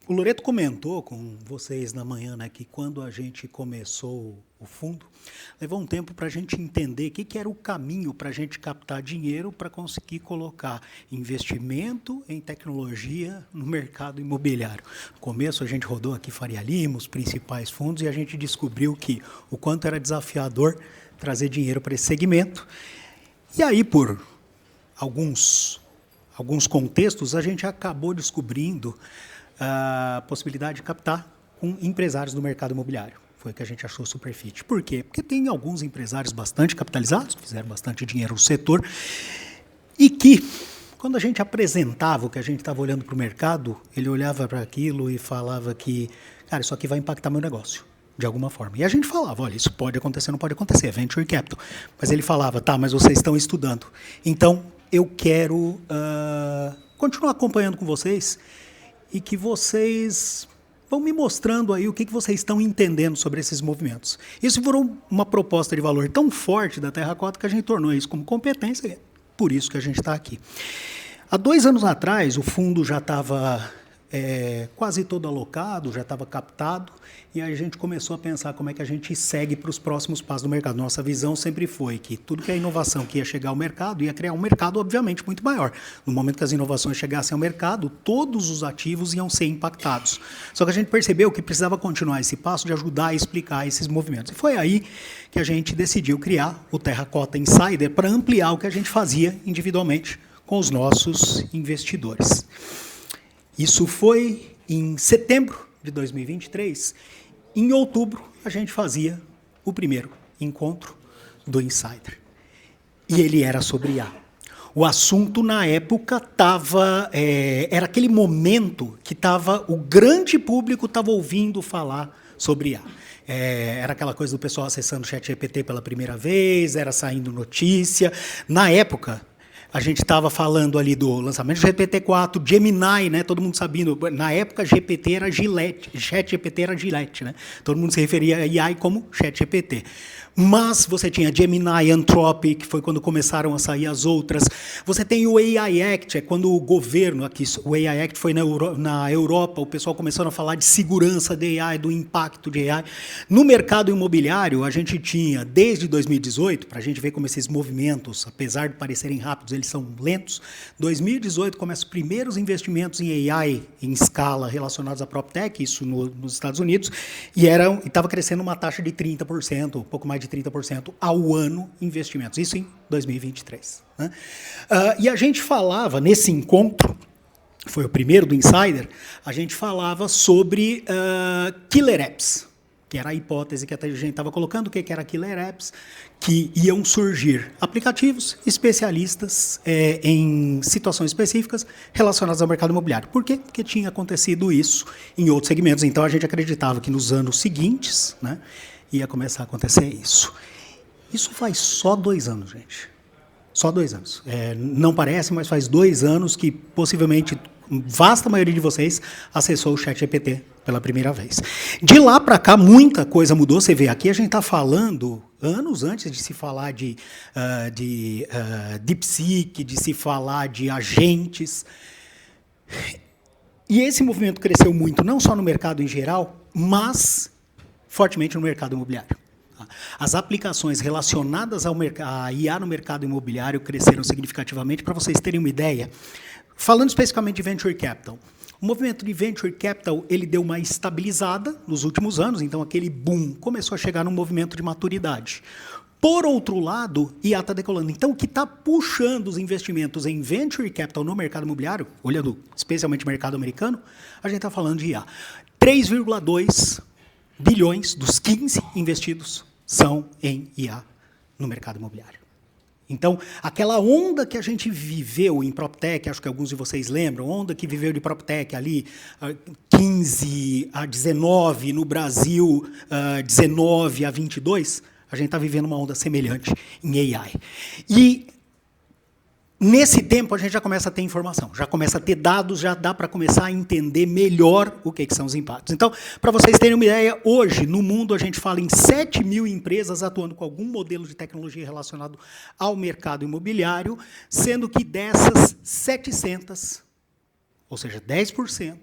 O Loreto comentou com vocês na manhã, né, que quando a gente começou o fundo, levou um tempo para a gente entender o que era o caminho para a gente captar dinheiro para conseguir colocar investimento em tecnologia no mercado imobiliário. No começo a gente rodou aqui Faria Lima, os principais fundos, e a gente descobriu que o quanto era desafiador trazer dinheiro para esse segmento. E aí, por alguns contextos, a gente acabou descobrindo a possibilidade de captar com empresários do mercado imobiliário. Foi o que a gente achou super fit. Por quê? Porque tem alguns empresários bastante capitalizados, que fizeram bastante dinheiro no setor, e que, quando a gente apresentava o que a gente estava olhando para o mercado, ele olhava para aquilo e falava que, cara, isso aqui vai impactar meu negócio, de alguma forma. E a gente falava, olha, isso pode acontecer, não pode acontecer, é venture capital. Mas ele falava, tá, mas vocês estão estudando. Então, eu quero continuar acompanhando com vocês e que vocês vão me mostrando aí o que vocês estão entendendo sobre esses movimentos. Isso virou uma proposta de valor tão forte da Terracota que a gente tornou isso como competência, por isso que a gente está aqui. Há 2 anos atrás, o fundo já estava quase todo alocado, já estava captado, e a gente começou a pensar como é que a gente segue para os próximos passos do mercado. Nossa visão sempre foi que tudo que é inovação que ia chegar ao mercado, ia criar um mercado, obviamente, muito maior. No momento que as inovações chegassem ao mercado, todos os ativos iam ser impactados. Só que a gente percebeu que precisava continuar esse passo de ajudar a explicar esses movimentos. E foi aí que a gente decidiu criar o Terracota Insider para ampliar o que a gente fazia individualmente com os nossos investidores. Isso foi em setembro de 2023. Em outubro, a gente fazia o primeiro encontro do Insider. E ele era sobre IA. O assunto, na época, era aquele momento que o grande público estava ouvindo falar sobre IA. Era aquela coisa do pessoal acessando o ChatGPT pela primeira vez, era saindo notícia. Na época, a gente estava falando ali do lançamento do GPT-4, Gemini, né? Todo mundo sabendo. Na época, GPT era Gillette, ChatGPT era Gillette, né? Todo mundo se referia a AI como ChatGPT. Mas você tinha Gemini, Anthropic, que foi quando começaram a sair as outras. Você tem o AI Act, é quando o governo, o AI Act foi na Europa, o pessoal começou a falar de segurança de AI, do impacto de AI. No mercado imobiliário, a gente tinha, desde 2018, para a gente ver como esses movimentos, apesar de parecerem rápidos, eles são lentos. 2018 começa os primeiros investimentos em AI em escala relacionados à PropTech, isso nos Estados Unidos, e estava crescendo uma taxa de 30%, um pouco mais de 30% ao ano investimentos. Isso em 2023. Né? E a gente falava, nesse encontro, foi o primeiro do Insider, a gente falava sobre killer apps, que era a hipótese que a gente estava colocando, o que era killer apps, que iam surgir aplicativos especialistas em situações específicas relacionadas ao mercado imobiliário. Por quê? Porque tinha acontecido isso em outros segmentos. Então, a gente acreditava que nos anos seguintes, né, ia começar a acontecer isso. Isso faz só 2 anos, gente. Só 2 anos. Não parece, mas faz 2 anos que possivelmente vasta maioria de vocês acessou o ChatGPT pela primeira vez. De lá para cá, muita coisa mudou. Você vê, aqui a gente está falando anos antes de se falar de DeepSeek, de se falar de agentes. E esse movimento cresceu muito, não só no mercado em geral, mas fortemente no mercado imobiliário. As aplicações relacionadas à IA no mercado imobiliário cresceram significativamente. Para vocês terem uma ideia, falando especificamente de Venture Capital, o movimento de Venture Capital ele deu uma estabilizada nos últimos anos, então aquele boom começou a chegar num movimento de maturidade. Por outro lado, IA está decolando. Então, o que está puxando os investimentos em Venture Capital no mercado imobiliário, olhando especialmente o mercado americano, a gente está falando de IA. 3,2 bilhões dos 15 investidos são em IA no mercado imobiliário. Então, aquela onda que a gente viveu em PropTech, acho que alguns de vocês lembram, onda que viveu de PropTech ali, 15 a 19, no Brasil, 19 a 22, a gente está vivendo uma onda semelhante em AI. E nesse tempo, a gente já começa a ter informação, já começa a ter dados, já dá para começar a entender melhor o que são os impactos. Então, para vocês terem uma ideia, hoje, no mundo, a gente fala em 7 mil empresas atuando com algum modelo de tecnologia relacionado ao mercado imobiliário, sendo que dessas 700, ou seja, 10%,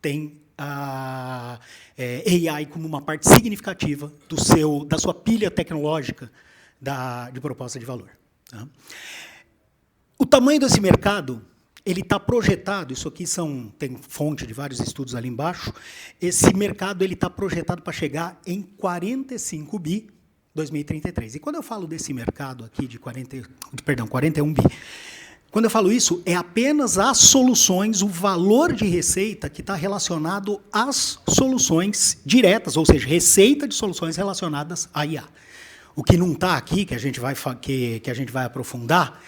tem a AI como uma parte significativa da sua pilha tecnológica de proposta de valor. Tá? O tamanho desse mercado, ele está projetado, isso aqui tem fonte de vários estudos ali embaixo, esse mercado está projetado para chegar em 45 bi 2033. E quando eu falo desse mercado aqui de 41 bi, quando eu falo isso, é apenas as soluções, o valor de receita que está relacionado às soluções diretas, ou seja, receita de soluções relacionadas à IA. O que não está aqui, que a gente vai aprofundar,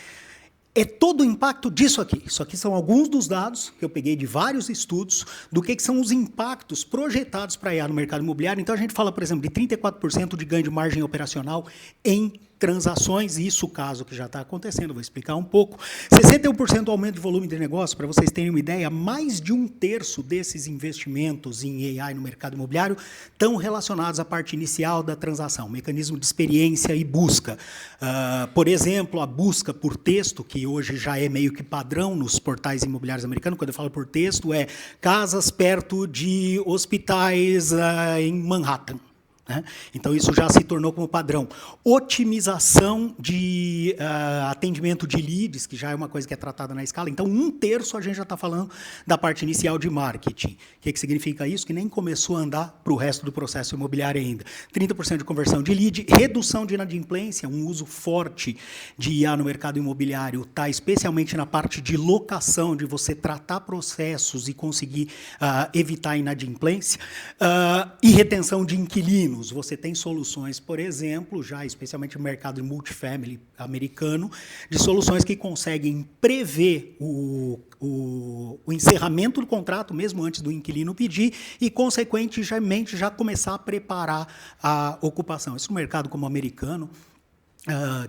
é todo o impacto disso aqui. Isso aqui são alguns dos dados que eu peguei de vários estudos do que são os impactos projetados para a IA no mercado imobiliário. Então, a gente fala, por exemplo, de 34% de ganho de margem operacional em transações, e isso, caso que já está acontecendo, vou explicar um pouco. 61% aumento de volume de negócio, para vocês terem uma ideia, mais de 1/3 desses investimentos em AI no mercado imobiliário estão relacionados à parte inicial da transação, mecanismo de experiência e busca. Por exemplo, a busca por texto, que hoje já é meio que padrão nos portais imobiliários americanos. Quando eu falo por texto, é casas perto de hospitais em Manhattan. Então, isso já se tornou como padrão. Otimização de atendimento de leads, que já é uma coisa que é tratada na escala. Então, 1/3 a gente já está falando da parte inicial de marketing. O que significa isso? Que nem começou a andar para o resto do processo imobiliário ainda. 30% de conversão de lead, redução de inadimplência, um uso forte de IA no mercado imobiliário, está especialmente na parte de locação, de você tratar processos e conseguir evitar a inadimplência, e retenção de inquilinos. Você tem soluções, por exemplo, já especialmente no mercado multifamily americano, de soluções que conseguem prever o encerramento do contrato, mesmo antes do inquilino pedir, e, consequentemente, já começar a preparar a ocupação. Isso no mercado como americano,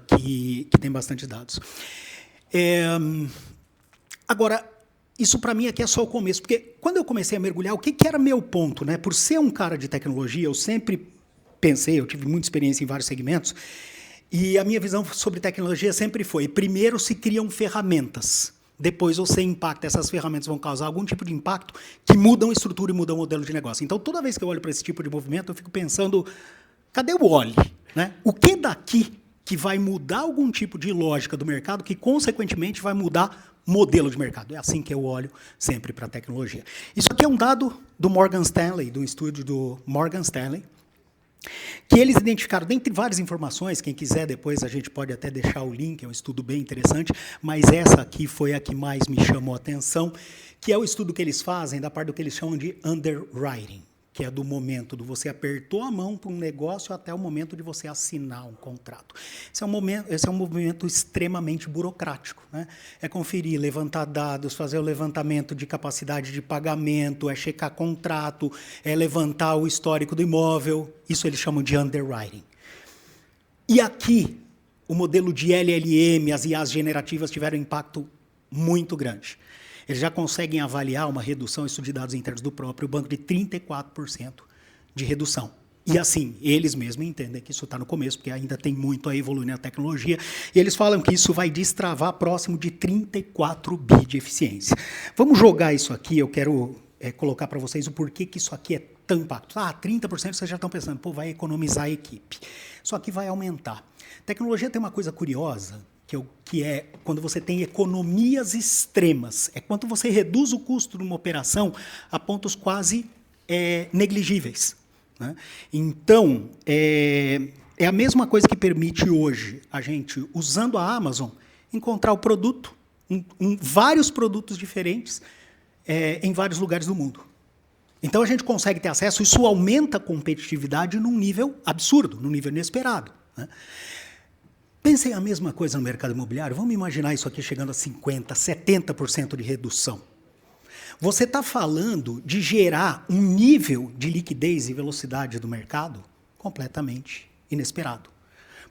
que tem bastante dados. Agora, isso, para mim, aqui é só o começo, porque quando eu comecei a mergulhar, o que era meu ponto? Né? Por ser um cara de tecnologia, eu sempre pensei, eu tive muita experiência em vários segmentos, e a minha visão sobre tecnologia sempre foi, primeiro se criam ferramentas, depois você impacta, essas ferramentas vão causar algum tipo de impacto que mudam a estrutura e mudam o modelo de negócio. Então, toda vez que eu olho para esse tipo de movimento, eu fico pensando, cadê o Oli? Né? O que daqui que vai mudar algum tipo de lógica do mercado que, consequentemente, vai mudar modelo de mercado? É assim que eu olho sempre para a tecnologia. Isso aqui é um dado do Morgan Stanley, do estúdio do Morgan Stanley, que eles identificaram, dentre várias informações, quem quiser depois a gente pode até deixar o link, é um estudo bem interessante, mas essa aqui foi a que mais me chamou a atenção, que é o estudo que eles fazem da parte do que eles chamam de underwriting, que é do momento do você apertou a mão para um negócio até o momento de você assinar um contrato. Esse é um movimento extremamente burocrático. Né? É conferir, levantar dados, fazer o levantamento de capacidade de pagamento, é checar contrato, é levantar o histórico do imóvel. Isso eles chamam de underwriting. E aqui, o modelo de LLM, as IAs generativas tiveram um impacto muito grande. Eles já conseguem avaliar uma redução, isso de dados internos do próprio banco, de 34% de redução. E assim, eles mesmos entendem que isso está no começo, porque ainda tem muito a evoluir na tecnologia, e eles falam que isso vai destravar próximo de 34 bi de eficiência. Vamos jogar isso aqui, eu quero colocar para vocês o porquê que isso aqui é tão impacto. 30% vocês já estão pensando, pô, vai economizar a equipe. Isso aqui vai aumentar. Tecnologia tem uma coisa curiosa, que é quando você tem economias extremas. É quando você reduz o custo de uma operação a pontos quase negligíveis. Né? Então, é a mesma coisa que permite hoje a gente, usando a Amazon, encontrar o produto, vários produtos diferentes em vários lugares do mundo. Então, a gente consegue ter acesso, isso aumenta a competitividade num nível absurdo, num nível inesperado. Né? Pensem a mesma coisa no mercado imobiliário. Vamos imaginar isso aqui chegando a 50%, 70% de redução. Você está falando de gerar um nível de liquidez e velocidade do mercado completamente inesperado.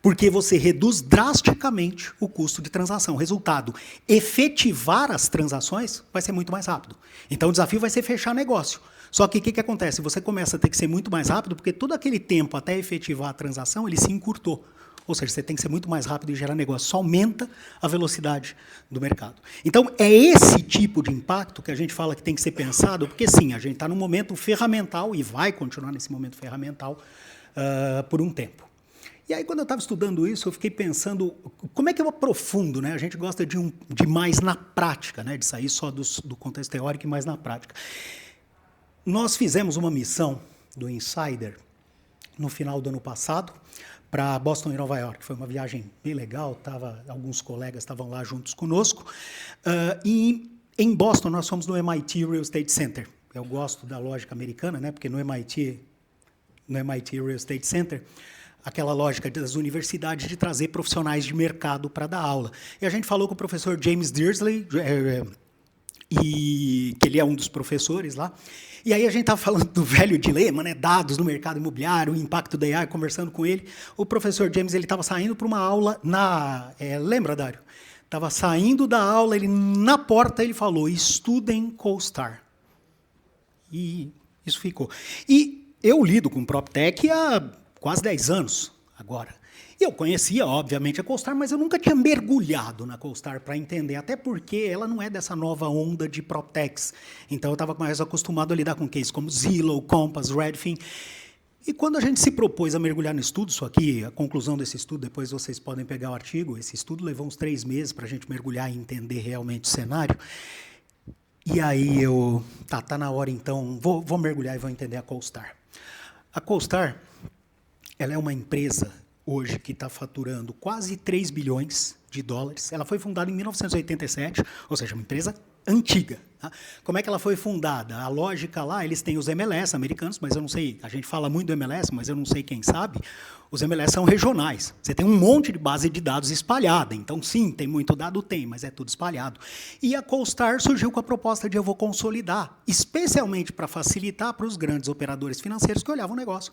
Porque você reduz drasticamente o custo de transação. Resultado, efetivar as transações vai ser muito mais rápido. Então, o desafio vai ser fechar negócio. Só que o que acontece? Você começa a ter que ser muito mais rápido, porque todo aquele tempo até efetivar a transação, ele se encurtou. Ou seja, você tem que ser muito mais rápido e gerar negócio. Isso aumenta a velocidade do mercado. Então, é esse tipo de impacto que a gente fala que tem que ser pensado, porque, sim, a gente está num momento ferramental e vai continuar nesse momento ferramental por um tempo. E aí, quando eu estava estudando isso, eu fiquei pensando como é que eu aprofundo, né? A gente gosta de mais na prática, né? De sair só do contexto teórico e mais na prática. Nós fizemos uma missão do Insider no final do ano passado para Boston e Nova York. Foi uma viagem bem legal, alguns colegas estavam lá juntos conosco. E em Boston nós fomos no MIT Real Estate Center. Eu gosto da lógica americana, né? Porque no MIT Real Estate Center, aquela lógica das universidades de trazer profissionais de mercado para dar aula. E a gente falou com o professor James Dearsley, que ele é um dos professores lá. E aí a gente estava falando do velho dilema, né? Dados no mercado imobiliário, o impacto da AI, conversando com ele. O professor James estava saindo para uma aula lembra, Dário? Estava saindo da aula, na porta ele falou, estudem CoStar. E isso ficou. E eu lido com PropTech há quase 10 anos agora. Eu conhecia, obviamente, a CoStar, mas eu nunca tinha mergulhado na CoStar para entender, até porque ela não é dessa nova onda de PropTechs. Então, eu estava mais acostumado a lidar com cases como Zillow, Compass, Redfin. E quando a gente se propôs a mergulhar no estudo, isso aqui, a conclusão desse estudo, depois vocês podem pegar o artigo, esse estudo levou uns 3 meses para a gente mergulhar e entender realmente o cenário. E aí tá na hora então, vou mergulhar e vou entender a CoStar. A CoStar, ela é uma empresa hoje que está faturando quase 3 bilhões de dólares. Ela foi fundada em 1987, ou seja, uma empresa antiga. Tá? Como é que ela foi fundada? A lógica lá, eles têm os MLS americanos, mas eu não sei, a gente fala muito do MLS, mas eu não sei quem sabe. Os MLS são regionais. Você tem um monte de base de dados espalhada. Então, sim, tem muito dado, mas é tudo espalhado. E a CoStar surgiu com a proposta de eu vou consolidar, especialmente para facilitar para os grandes operadores financeiros que olhavam o negócio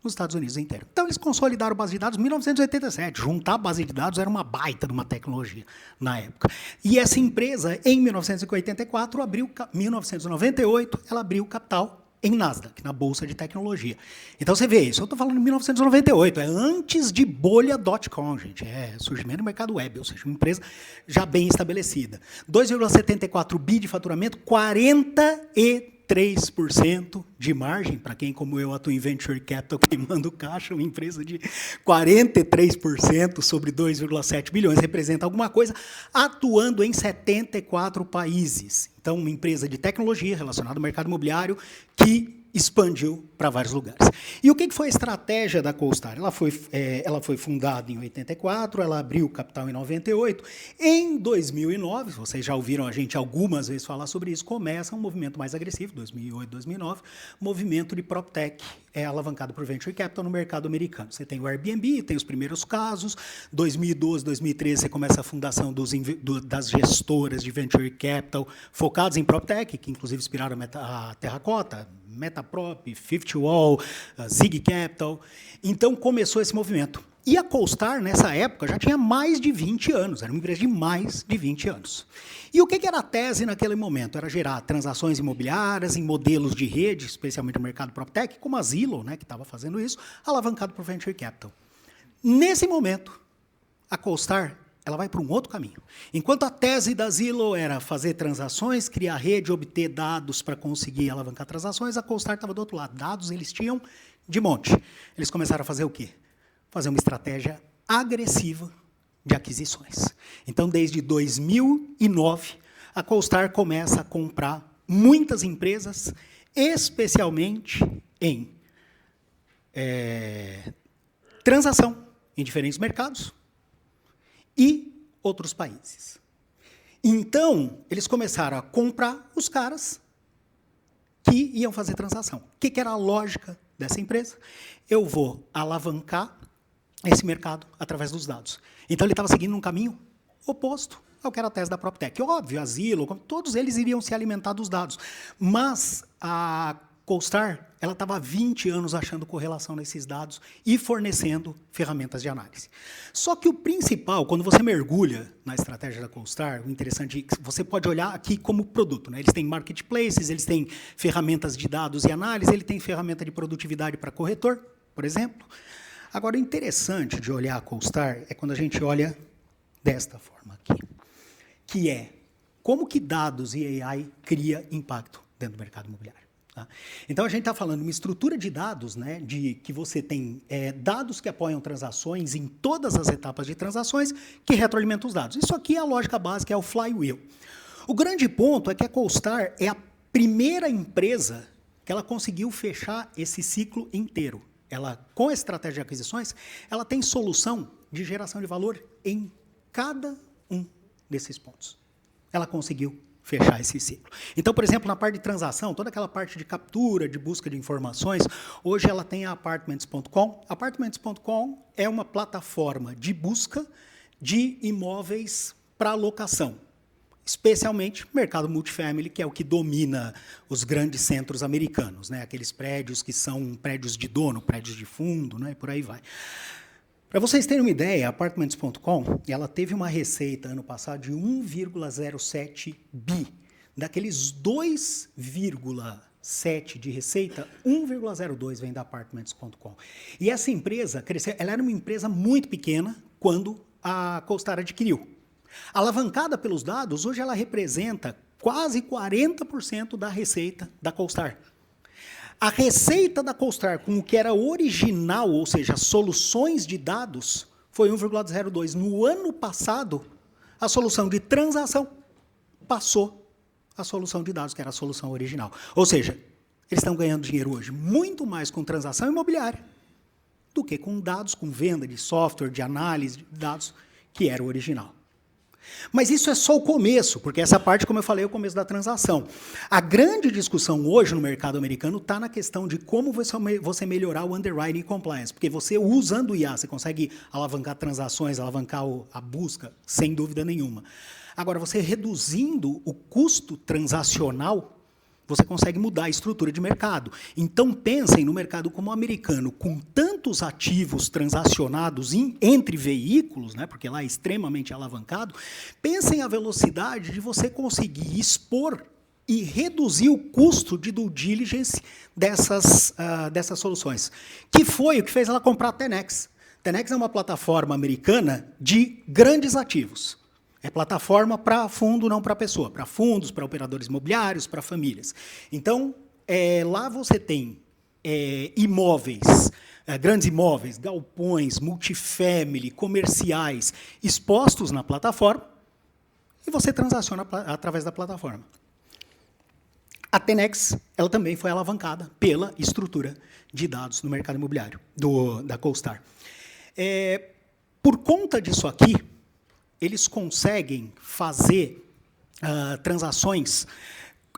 nos Estados Unidos inteiro. Então, eles consolidaram a base de dados em 1987. Juntar a base de dados era uma baita de uma tecnologia na época. E essa empresa, em 1994, 1998, ela abriu capital em Nasdaq, na Bolsa de Tecnologia. Então, você vê isso. Eu estou falando de 1998, é antes de bolha .com, gente. É surgimento do mercado web, ou seja, uma empresa já bem estabelecida. 2,74 bi de faturamento, 43% de margem, para quem, como eu, atua em Venture Capital, queimando caixa, uma empresa de 43% sobre 2,7 bilhões, representa alguma coisa, atuando em 74 países. Então, uma empresa de tecnologia relacionada ao mercado imobiliário que expandiu para vários lugares. E o que foi a estratégia da CoStar? Ela foi fundada em 84, ela abriu capital em 98. Em 2009, vocês já ouviram a gente algumas vezes falar sobre isso, começa um movimento mais agressivo, 2008, 2009, movimento de PropTech, alavancado por Venture Capital no mercado americano. Você tem o Airbnb, tem os primeiros casos, 2012, 2013, você começa a fundação das gestoras de Venture Capital focadas em PropTech, que inclusive inspiraram a Terracota, Metaprop, Fifth Wall, Zig Capital. Então, começou esse movimento. E a CoStar, nessa época, já tinha mais de 20 anos. Era uma empresa de mais de 20 anos. E o que era a tese naquele momento? Era gerar transações imobiliárias em modelos de rede, especialmente no mercado PropTech, como a Zillow, né, que estava fazendo isso, alavancado por Venture Capital. Nesse momento, a CoStar ela vai para um outro caminho. Enquanto a tese da Zillow era fazer transações, criar rede, obter dados para conseguir alavancar transações, a CoStar estava do outro lado. Dados eles tinham de monte. Eles começaram a fazer o quê? Fazer uma estratégia agressiva de aquisições. Então, desde 2009, a CoStar começa a comprar muitas empresas, especialmente em transação em diferentes mercados, e outros países. Então, eles começaram a comprar os caras que iam fazer transação. O que era a lógica dessa empresa? Eu vou alavancar esse mercado através dos dados. Então, ele estava seguindo um caminho oposto ao que era a tese da PropTech. Óbvio, a Zillow, todos eles iriam se alimentar dos dados. Mas a CoStar, ela estava há 20 anos achando correlação nesses dados e fornecendo ferramentas de análise. Só que o principal, quando você mergulha na estratégia da CoStar, o interessante é que você pode olhar aqui como produto. Né? Eles têm marketplaces, eles têm ferramentas de dados e análise, ele tem ferramenta de produtividade para corretor, por exemplo. Agora, o interessante de olhar a CoStar é quando a gente olha desta forma aqui, que é como que dados e AI cria impacto dentro do mercado imobiliário. Tá? Então, a gente está falando de uma estrutura de dados, né, de que você tem dados que apoiam transações em todas as etapas de transações que retroalimentam os dados. Isso aqui é a lógica básica, é o flywheel. O grande ponto é que a CoStar é a primeira empresa que ela conseguiu fechar esse ciclo inteiro. Ela, com a estratégia de aquisições, ela tem solução de geração de valor em cada um desses pontos. Ela conseguiu fechar esse ciclo. Então, por exemplo, na parte de transação, toda aquela parte de captura, de busca de informações, hoje ela tem a Apartments.com. Apartments.com é uma plataforma de busca de imóveis para locação, especialmente mercado multifamily, que é o que domina os grandes centros americanos, né? Aqueles prédios que são prédios de dono, prédios de fundo, né? E por aí vai. Para vocês terem uma ideia, a Apartments.com, ela teve uma receita ano passado de 1,07 bi. Daqueles 2,7 de receita, 1,02 vem da Apartments.com. E essa empresa cresceu, ela era uma empresa muito pequena quando a CoStar adquiriu. Alavancada pelos dados, hoje ela representa quase 40% da receita da CoStar. A receita da CoStar com o que era original, ou seja, soluções de dados, foi 1,02. No ano passado, a solução de transação passou a solução de dados, que era a solução original. Ou seja, eles estão ganhando dinheiro hoje muito mais com transação imobiliária do que com dados, com venda de software, de análise de dados, que era o original. Mas isso é só o começo, porque essa parte, como eu falei, é o começo da transação. A grande discussão hoje no mercado americano está na questão de como você melhorar o underwriting e compliance, porque você, usando o IA, você consegue alavancar transações, alavancar a busca, sem dúvida nenhuma. Agora, você reduzindo o custo transacional, você consegue mudar a estrutura de mercado. Então, pensem no mercado como o americano, com tantos ativos transacionados entre veículos, né, porque lá é extremamente alavancado, pensem a velocidade de você conseguir expor e reduzir o custo de due diligence dessas soluções. Que foi o que fez ela comprar a Ten-X. Ten-X é uma plataforma americana de grandes ativos. É plataforma para fundo, não para pessoa. Para fundos, para operadores imobiliários, para famílias. Então, lá você tem imóveis, grandes imóveis, galpões, multifamily, comerciais, expostos na plataforma, e você transaciona através da plataforma. A Ten-X, ela também foi alavancada pela estrutura de dados no mercado imobiliário, da CoStar. Por conta disso aqui, eles conseguem fazer transações,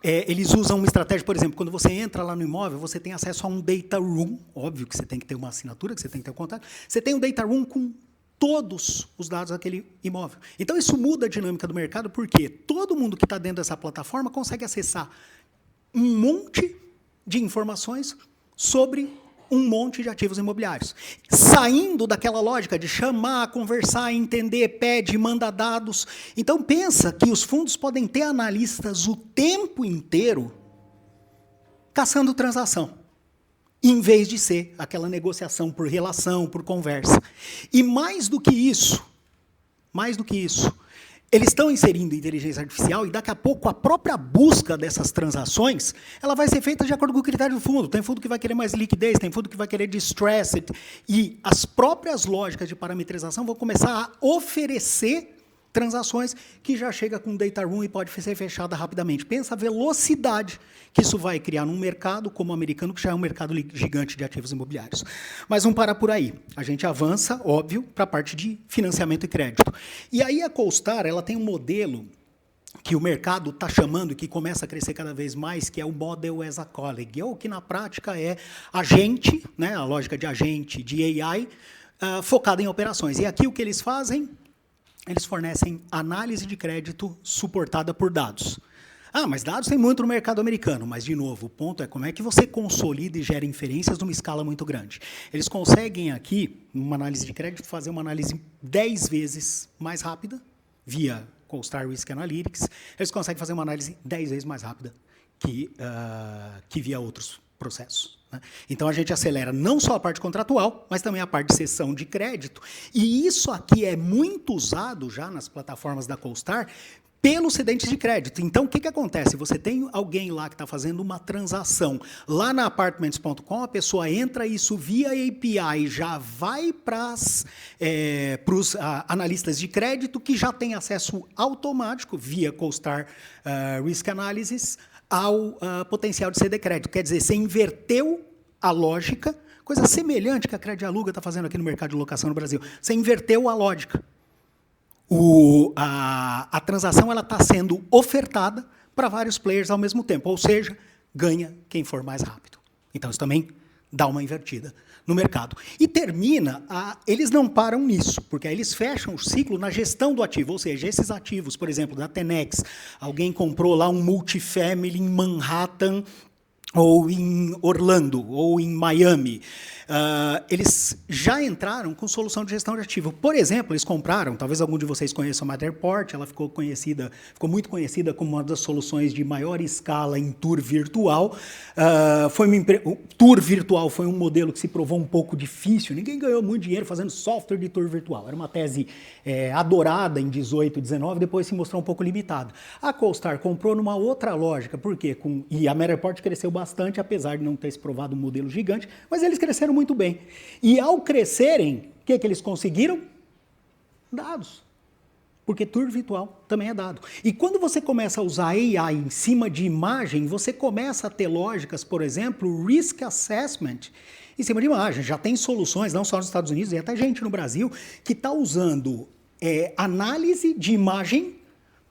eles usam uma estratégia, por exemplo, quando você entra lá no imóvel, você tem acesso a um data room, óbvio que você tem que ter uma assinatura, que você tem que ter um contato, você tem um data room com todos os dados daquele imóvel. Então, isso muda a dinâmica do mercado, porque todo mundo que está dentro dessa plataforma consegue acessar um monte de informações sobre um monte de ativos imobiliários. Saindo daquela lógica de chamar, conversar, entender, pede, manda dados. Então, pensa que os fundos podem ter analistas o tempo inteiro caçando transação, em vez de ser aquela negociação por relação, por conversa. E mais do que isso, eles estão inserindo inteligência artificial e daqui a pouco a própria busca dessas transações, ela vai ser feita de acordo com o critério do fundo. Tem fundo que vai querer mais liquidez, tem fundo que vai querer distressed, e as próprias lógicas de parametrização vão começar a oferecer transações que já chega com data room e pode ser fechada rapidamente. Pensa a velocidade que isso vai criar num mercado como o americano, que já é um mercado gigante de ativos imobiliários. Mas não para por aí. A gente avança, óbvio, para a parte de financiamento e crédito. E aí a CoStar, ela tem um modelo que o mercado está chamando e que começa a crescer cada vez mais, que é o Model as a Colleague, ou que na prática é agente, né, a lógica de agente de AI, focada em operações. E aqui o que eles fazem? Eles fornecem análise de crédito suportada por dados. Mas dados tem muito no mercado americano, mas, de novo, o ponto é como é que você consolida e gera inferências numa escala muito grande. Eles conseguem aqui, numa análise de crédito, fazer uma análise 10 vezes mais rápida, via CoStar Risk Analytics. Eles conseguem fazer uma análise 10 vezes mais rápida que via outros processos. né? Então, a gente acelera não só a parte contratual, mas também a parte de cessão de crédito. E isso aqui é muito usado já nas plataformas da CoStar pelos cedentes de crédito. Então, o que acontece? Você tem alguém lá que está fazendo uma transação. Lá na Apartments.com, a pessoa entra isso via API, já vai para os analistas de crédito que já tem acesso automático, via CoStar Risk Analysis, ao potencial de ceder crédito. Quer dizer, você inverteu a lógica, coisa semelhante que a Crédito Aluga está fazendo aqui no mercado de locação no Brasil. Você inverteu a lógica. A transação está sendo ofertada para vários players ao mesmo tempo, ou seja, ganha quem for mais rápido. Então, isso também dá uma invertida no mercado. E termina, eles não param nisso, porque aí eles fecham o ciclo na gestão do ativo, ou seja, esses ativos, por exemplo, da Tenex, alguém comprou lá um multifamily em Manhattan, ou em Orlando, ou em Miami, eles já entraram com solução de gestão de ativo. Por exemplo, eles compraram, talvez algum de vocês conheça a Matterport, ela ficou muito conhecida como uma das soluções de maior escala em tour virtual. O tour virtual foi um modelo que se provou um pouco difícil, ninguém ganhou muito dinheiro fazendo software de tour virtual. Era uma tese adorada em 18, 19, depois se mostrou um pouco limitada. A CoStar comprou numa outra lógica, por quê? E a Matterport cresceu bastante, apesar de não ter se provado um modelo gigante, mas eles cresceram muito bem. E ao crescerem, o que eles conseguiram? Dados. Porque tour virtual também é dado. E quando você começa a usar AI em cima de imagem, você começa a ter lógicas, por exemplo, risk assessment em cima de imagem. Já tem soluções, não só nos Estados Unidos, e até gente no Brasil, que está usando análise de imagem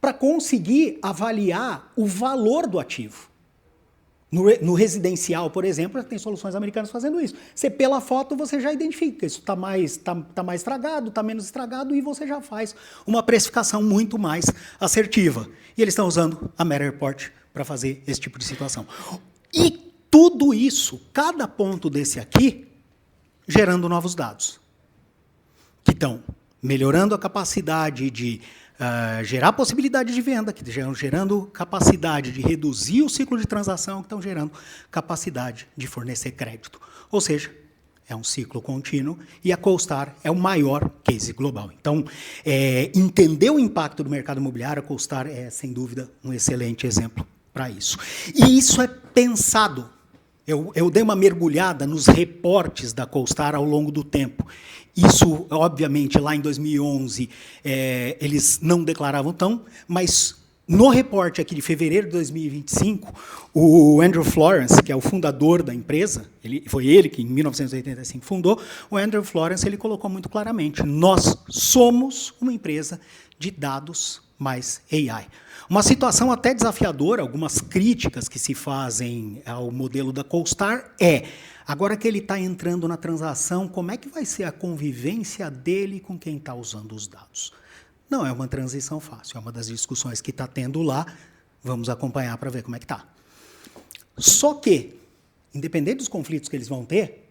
para conseguir avaliar o valor do ativo. No residencial, por exemplo, tem soluções americanas fazendo isso. Você, pela foto, você já identifica. Isso está mais estragado, está menos estragado, e você já faz uma precificação muito mais assertiva. E eles estão usando a Matterport para fazer esse tipo de situação. E tudo isso, cada ponto desse aqui, gerando novos dados. Que estão melhorando a capacidade de gerar possibilidade de venda, que estão gerando capacidade de reduzir o ciclo de transação, que estão gerando capacidade de fornecer crédito. Ou seja, é um ciclo contínuo e a CoStar é o maior case global. Então, entender o impacto do mercado imobiliário, a CoStar é, sem dúvida, um excelente exemplo para isso. E isso é pensado. Eu dei uma mergulhada nos reportes da CoStar ao longo do tempo. Isso, obviamente, lá em 2011, eles não declaravam tão, mas no reporte aqui de fevereiro de 2025, o Andrew Florence, que é o fundador da empresa, foi ele que, em 1985, fundou, o Andrew Florence ele colocou muito claramente, nós somos uma empresa de dados mais AI. Uma situação até desafiadora, algumas críticas que se fazem ao modelo da CoStar agora que ele está entrando na transação, como é que vai ser a convivência dele com quem está usando os dados? Não é uma transição fácil, é uma das discussões que está tendo lá, vamos acompanhar para ver como é que está. Só que, independente dos conflitos que eles vão ter,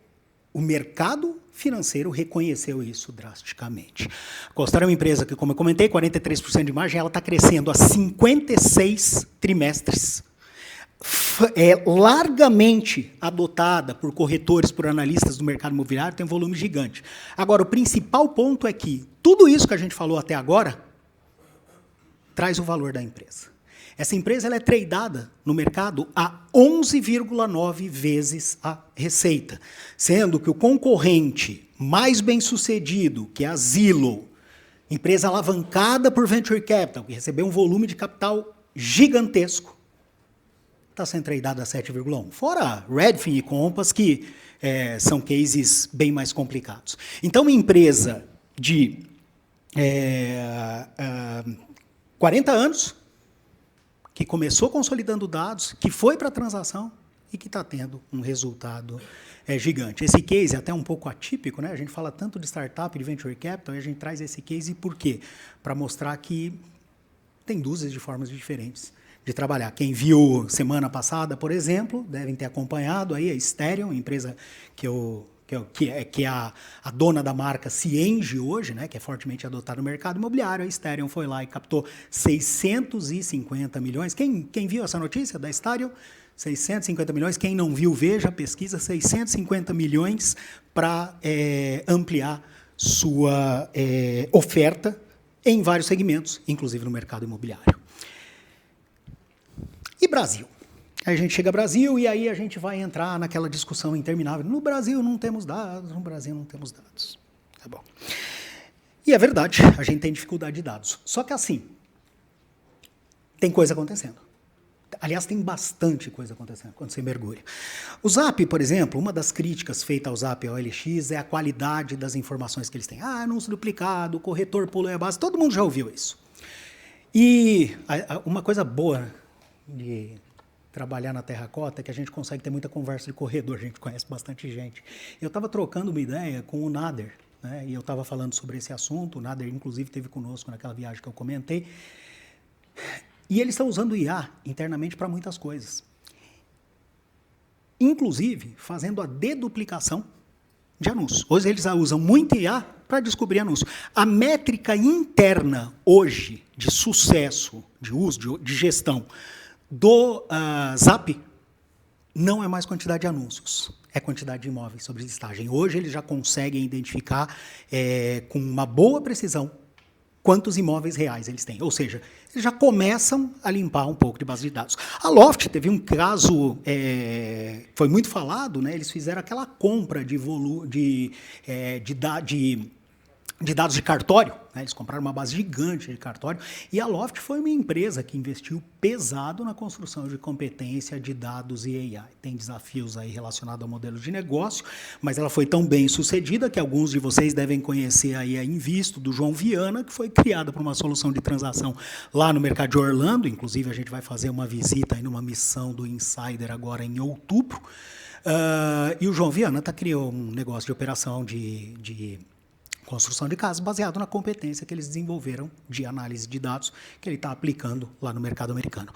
o mercado financeiro reconheceu isso drasticamente. A CoStar é uma empresa que, como eu comentei, 43% de margem, ela está crescendo há 56 trimestres. É largamente adotada por corretores, por analistas do mercado imobiliário, tem um volume gigante. Agora, o principal ponto é que tudo isso que a gente falou até agora traz o valor da empresa. Essa empresa ela é tradeada no mercado a 11,9 vezes a receita, sendo que o concorrente mais bem-sucedido, que é a Zillow, empresa alavancada por Venture Capital, que recebeu um volume de capital gigantesco, está sendo tradeada a 7,1. Fora Redfin e Compass, que são cases bem mais complicados. Então, uma empresa de 40 anos, que começou consolidando dados, que foi para a transação e que está tendo um resultado gigante. Esse case é até um pouco atípico, né? A gente fala tanto de startup, de venture capital, e a gente traz esse case por quê? Para mostrar que tem dúzias de formas diferentes de trabalhar. Quem viu semana passada, por exemplo, devem ter acompanhado aí a Sterion, empresa que é a dona da marca Cienge hoje, né, que é fortemente adotada no mercado imobiliário. A Sterion foi lá e captou 650 milhões. Quem viu essa notícia da Sterion? 650 milhões, quem não viu, veja, pesquisa, 650 milhões para ampliar sua oferta em vários segmentos, inclusive no mercado imobiliário. E Brasil? Aí a gente chega ao Brasil e aí a gente vai entrar naquela discussão interminável. No Brasil não temos dados, no Brasil não temos dados. Tá bom. E é verdade, a gente tem dificuldade de dados. Só que assim, tem coisa acontecendo. Aliás, tem bastante coisa acontecendo quando você mergulha. O Zap, por exemplo, uma das críticas feitas ao Zap e ao OLX é a qualidade das informações que eles têm. Anúncio duplicado, corretor pulou a base, todo mundo já ouviu isso. E uma coisa boa de trabalhar na Terracota é que a gente consegue ter muita conversa de corredor, a gente conhece bastante gente. Eu estava trocando uma ideia com o Nader, né, e eu estava falando sobre esse assunto, o Nader inclusive esteve conosco naquela viagem que eu comentei, e eles estão usando o IA internamente para muitas coisas. Inclusive, fazendo a deduplicação de anúncios. Hoje eles usam muito IA para descobrir anúncios. A métrica interna hoje de sucesso, de uso, de gestão do Zap não é mais quantidade de anúncios, é quantidade de imóveis sob listagem. Hoje eles já conseguem identificar com uma boa precisão quantos imóveis reais eles têm. Ou seja, eles já começam a limpar um pouco de base de dados. A Loft teve um caso, foi muito falado, né? Eles fizeram aquela compra de dados de cartório, né? Eles compraram uma base gigante de cartório, e a Loft foi uma empresa que investiu pesado na construção de competência de dados e AI. Tem desafios aí relacionados ao modelo de negócio, mas ela foi tão bem sucedida que alguns de vocês devem conhecer aí a Invisto, do João Viana, que foi criada por uma solução de transação lá no mercado de Orlando. Inclusive, a gente vai fazer uma visita aí numa missão do Insider agora em outubro. E o João Viana criou um negócio de operação de construção de casas baseado na competência que eles desenvolveram de análise de dados que ele está aplicando lá no mercado americano.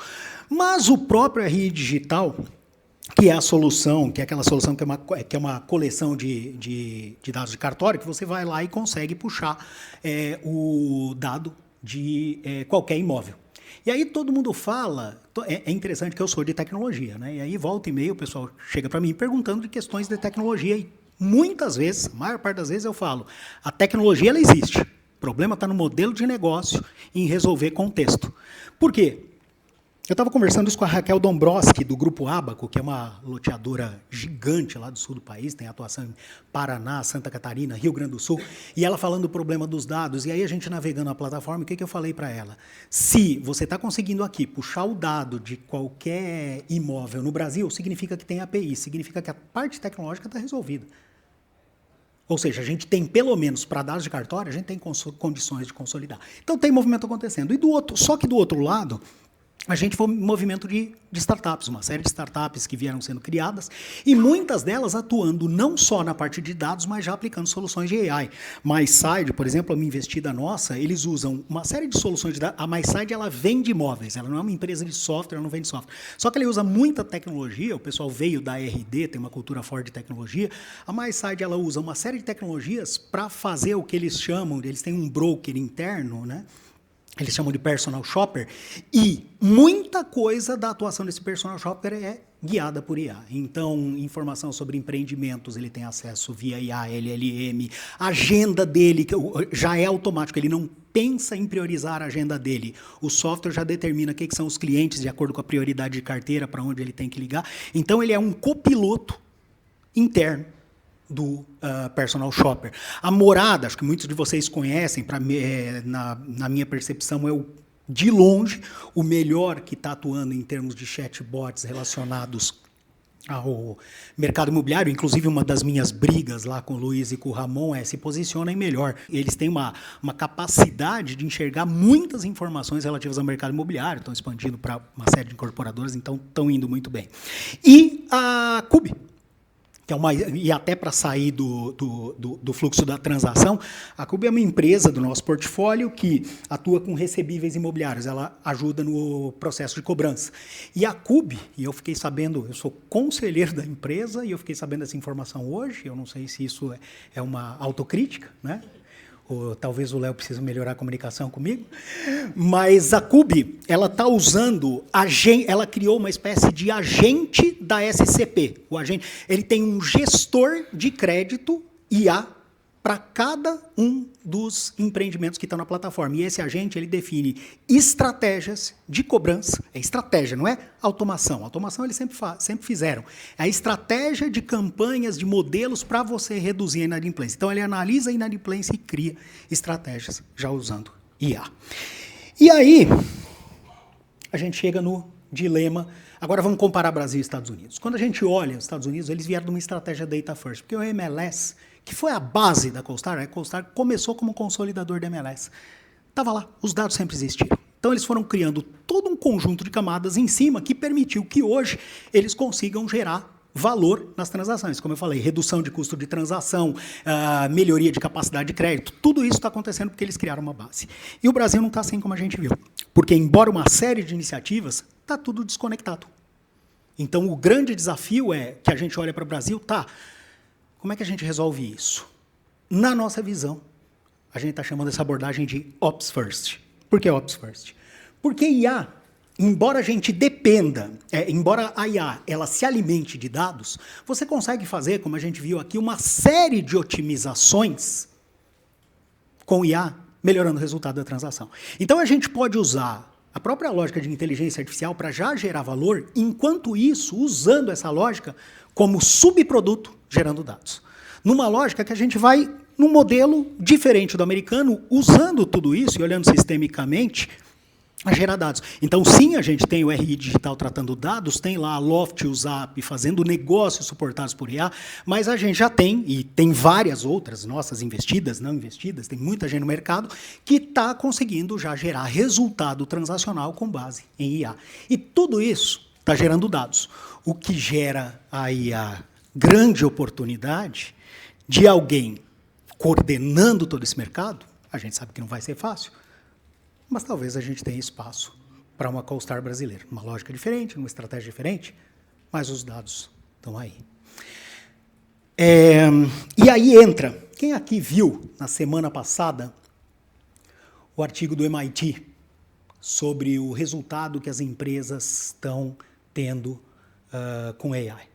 Mas o próprio RI Digital, que é a solução, que é aquela solução que é uma coleção de dados de cartório, que você vai lá e consegue puxar o dado de qualquer imóvel. E aí todo mundo fala, é interessante que eu sou de tecnologia, né? E aí volta e meia o pessoal chega para mim perguntando de questões de tecnologia e muitas vezes, a maior parte das vezes eu falo, a tecnologia ela existe, o problema está no modelo de negócio e em resolver contexto. Por quê? Eu estava conversando isso com a Raquel Dombrowski, do Grupo Abaco, que é uma loteadora gigante lá do sul do país, tem atuação em Paraná, Santa Catarina, Rio Grande do Sul, e ela falando do problema dos dados, e aí a gente navegando na plataforma, o que eu falei para ela? Se você está conseguindo aqui puxar o dado de qualquer imóvel no Brasil, significa que tem API, significa que a parte tecnológica está resolvida. Ou seja, a gente tem, pelo menos para dados de cartório, a gente tem condições de consolidar. Então tem movimento acontecendo. Só que do outro lado, a gente foi um movimento de startups, uma série de startups que vieram sendo criadas, e muitas delas atuando não só na parte de dados, mas já aplicando soluções de AI. MySide, por exemplo, uma investida nossa, eles usam uma série de soluções de dados. A MySide, ela vende imóveis, ela não é uma empresa de software, ela não vende software. Só que ela usa muita tecnologia, o pessoal veio da RD, tem uma cultura forte de tecnologia. A MySide, ela usa uma série de tecnologias para fazer o que eles chamam, eles têm um broker interno, né? Eles chamam de personal shopper, e muita coisa da atuação desse personal shopper é guiada por IA. Então, informação sobre empreendimentos, ele tem acesso via IA, LLM, a agenda dele já é automático, ele não pensa em priorizar a agenda dele. O software já determina quem que são os clientes de acordo com a prioridade de carteira, para onde ele tem que ligar. Então, ele é um copiloto interno do personal shopper. A Morada, acho que muitos de vocês conhecem, na minha percepção, é de longe o melhor que está atuando em termos de chatbots relacionados ao mercado imobiliário. Inclusive, uma das minhas brigas lá com o Luiz e com o Ramon se posicionem melhor. Eles têm uma capacidade de enxergar muitas informações relativas ao mercado imobiliário, estão expandindo para uma série de incorporadoras, então estão indo muito bem. E a Cube, que e até para sair do fluxo da transação, a Cube é uma empresa do nosso portfólio que atua com recebíveis imobiliários, ela ajuda no processo de cobrança. E a Cube, e eu fiquei sabendo, eu sou conselheiro da empresa, e eu fiquei sabendo dessa informação hoje, eu não sei se isso é uma autocrítica, né? Talvez o Léo precise melhorar a comunicação comigo. Mas a CUB, ela está usando, ela criou uma espécie de agente da SCP. Ele tem um gestor de crédito IA para cada um dos empreendimentos que estão na plataforma. E esse agente, ele define estratégias de cobrança. É estratégia, não é automação. Automação eles sempre fizeram. É a estratégia de campanhas, de modelos para você reduzir a inadimplência. Então, ele analisa a inadimplência e cria estratégias já usando IA. E aí, a gente chega no dilema. Agora, vamos comparar Brasil e Estados Unidos. Quando a gente olha os Estados Unidos, eles vieram de uma estratégia data first, porque o MLS, que foi a base da CoStar, a CoStar começou como consolidador da MLS. Estava lá, os dados sempre existiram. Então, eles foram criando todo um conjunto de camadas em cima que permitiu que hoje eles consigam gerar valor nas transações. Como eu falei, redução de custo de transação, melhoria de capacidade de crédito, tudo isso está acontecendo porque eles criaram uma base. E o Brasil não está assim como a gente viu. Porque, embora uma série de iniciativas, está tudo desconectado. Então, o grande desafio é que a gente olha para o Brasil, como é que a gente resolve isso? Na nossa visão, a gente está chamando essa abordagem de Ops First. Por que Ops First? Porque IA, embora a gente dependa, embora a IA ela se alimente de dados, você consegue fazer, como a gente viu aqui, uma série de otimizações com IA, melhorando o resultado da transação. Então, a gente pode usar a própria lógica de inteligência artificial para já gerar valor, enquanto isso, usando essa lógica como subproduto, gerando dados. Numa lógica que a gente vai num modelo diferente do americano, usando tudo isso e olhando sistemicamente a gerar dados. Então, sim, a gente tem o RI Digital tratando dados, tem lá a Loft e o Zap fazendo negócios suportados por IA, mas a gente já tem, e tem várias outras nossas investidas, não investidas, tem muita gente no mercado que está conseguindo já gerar resultado transacional com base em IA. E tudo isso está gerando dados, o que gera aí a grande oportunidade de alguém coordenando todo esse mercado. A gente sabe que não vai ser fácil, mas talvez a gente tenha espaço para uma CoStar brasileira. Uma lógica diferente, uma estratégia diferente, mas os dados estão aí. E aí entra, quem aqui viu na semana passada o artigo do MIT sobre o resultado que as empresas estão tendo com AI?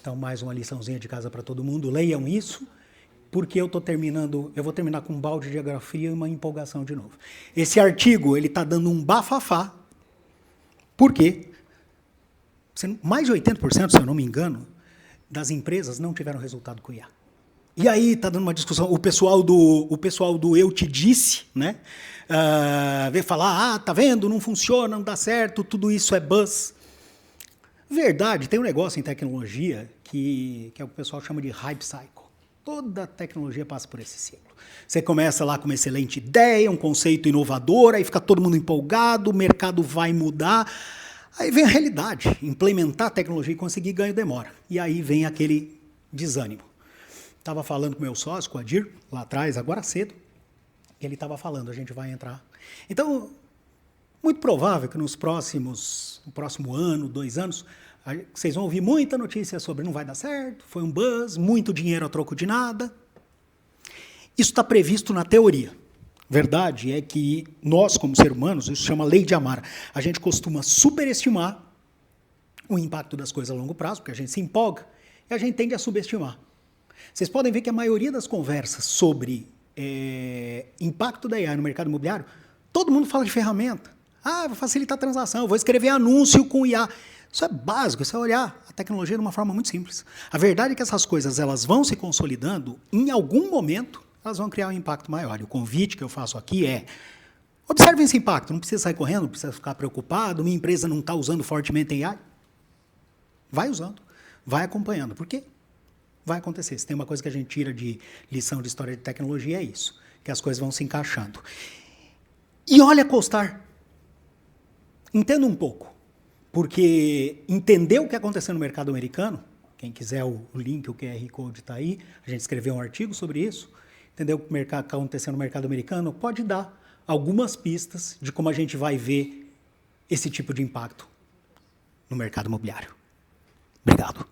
Então, mais uma liçãozinha de casa para todo mundo. Leiam isso, porque eu vou terminar com um balde de geografia e uma empolgação de novo. Esse artigo ele está dando um bafafá, porque mais de 80%, se eu não me engano, das empresas não tiveram resultado com IA. E aí está dando uma discussão, o pessoal do Eu Te Disse, né? Veio falar, tá vendo, não funciona, não dá certo, tudo isso é buzz. Verdade, tem um negócio em tecnologia que é o que o pessoal chama de hype cycle. Toda tecnologia passa por esse ciclo. Você começa lá com uma excelente ideia, um conceito inovador, aí fica todo mundo empolgado, o mercado vai mudar. Aí vem a realidade, implementar a tecnologia e conseguir ganho demora. E aí vem aquele desânimo. Estava falando com meu sócio, com o Adir, lá atrás, agora cedo, que ele estava falando, a gente vai entrar. Então, muito provável que no próximo ano, 2 anos, vocês vão ouvir muita notícia sobre não vai dar certo, foi um buzz, muito dinheiro a troco de nada. Isso está previsto na teoria. Verdade é que nós, como seres humanos, isso chama lei de Amara, a gente costuma superestimar o impacto das coisas a longo prazo, porque a gente se empolga, e a gente tende a subestimar. Vocês podem ver que a maioria das conversas sobre impacto da AI no mercado imobiliário, todo mundo fala de ferramenta. Vai facilitar a transação, vou escrever anúncio com IA. Isso é básico, isso é olhar a tecnologia de uma forma muito simples. A verdade é que essas coisas elas vão se consolidando, em algum momento elas vão criar um impacto maior. E o convite que eu faço aqui é, observem esse impacto, não precisa sair correndo, não precisa ficar preocupado, minha empresa não está usando fortemente AI. Vai usando, vai acompanhando. Por quê? Vai acontecer. Se tem uma coisa que a gente tira de lição de história de tecnologia, é isso, que as coisas vão se encaixando. E olha a CoStar. Entenda um pouco. Porque entender o que aconteceu no mercado americano, quem quiser o link, o QR Code está aí, a gente escreveu um artigo sobre isso, entender o que aconteceu no mercado americano, pode dar algumas pistas de como a gente vai ver esse tipo de impacto no mercado imobiliário. Obrigado.